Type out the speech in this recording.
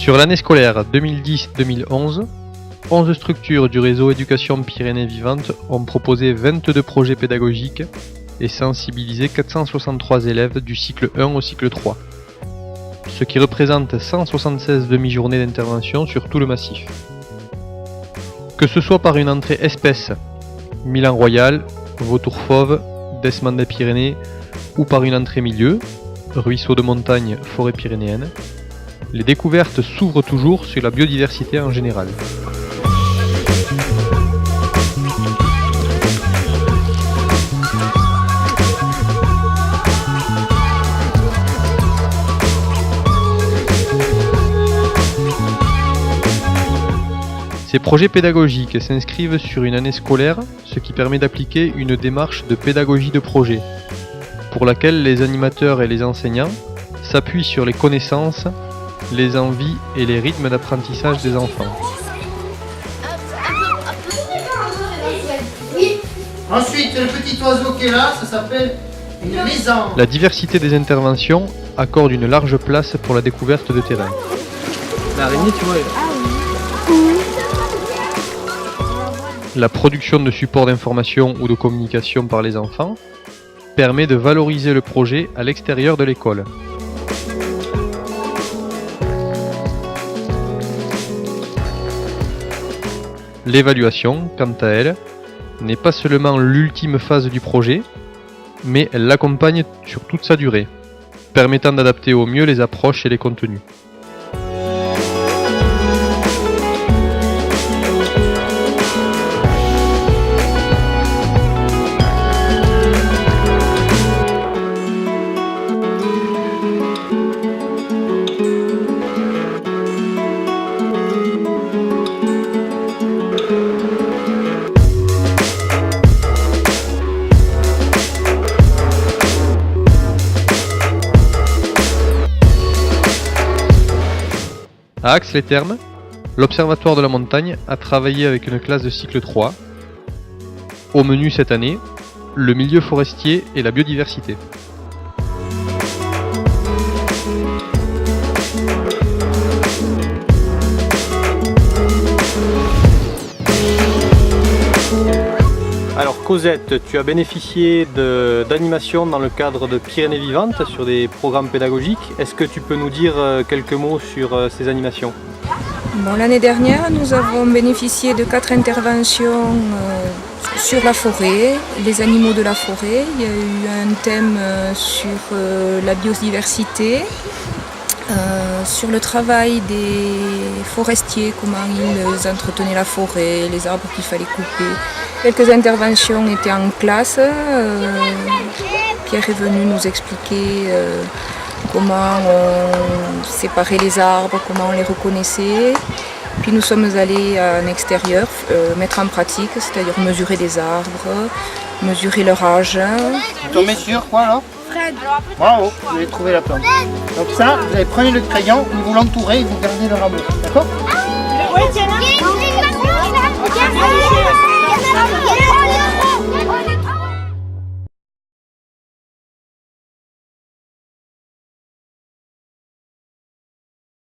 Sur l'année scolaire 2010-2011, 11 structures du réseau Éducation Pyrénées Vivantes ont proposé 22 projets pédagogiques et sensibilisé 463 élèves du cycle 1 au cycle 3, ce qui représente 176 demi-journées d'intervention sur tout le massif. Que ce soit par une entrée espèce, Milan Royal, Vautour Fauve, Desman des Pyrénées, ou par une entrée milieu, ruisseau de montagne, forêt pyrénéenne, les découvertes s'ouvrent toujours sur la biodiversité en général. Ces projets pédagogiques s'inscrivent sur une année scolaire, ce qui permet d'appliquer une démarche de pédagogie de projet, pour laquelle les animateurs et les enseignants s'appuient sur les connaissances, les envies et les rythmes d'apprentissage des enfants. Ensuite, le petit oiseau qui est là, ça s'appelle une mésange. La diversité des interventions accorde une large place pour la découverte de terrain. L'araignée, tu vois. La production de supports d'information ou de communication par les enfants permet de valoriser le projet à l'extérieur de l'école. L'évaluation, quant à elle, n'est pas seulement l'ultime phase du projet, mais elle l'accompagne sur toute sa durée, permettant d'adapter au mieux les approches et les contenus. À Ax-les-Thermes, l'Observatoire de la montagne a travaillé avec une classe de cycle 3. Au menu cette année, le milieu forestier et la biodiversité. Alors Cosette, tu as bénéficié d'animation dans le cadre de Pyrénées Vivantes sur des programmes pédagogiques. Est-ce que tu peux nous dire quelques mots sur ces animations ? L'année dernière, nous avons bénéficié de 4 interventions sur la forêt, les animaux de la forêt. Il y a eu un thème sur la biodiversité, sur le travail des forestiers, comment ils entretenaient la forêt, les arbres qu'il fallait couper. Quelques interventions étaient en classe. Pierre est venu nous expliquer comment on séparait les arbres, comment on les reconnaissait. Puis nous sommes allés en extérieur mettre en pratique, c'est-à-dire mesurer des arbres, mesurer leur âge. Vous tombez sur quoi là? Fred. Bravo, vous avez trouvé la plante. Donc ça, vous allez prendre le crayon, vous l'entourez et vous gardez le rameau. D'accord? Oui, tiens là.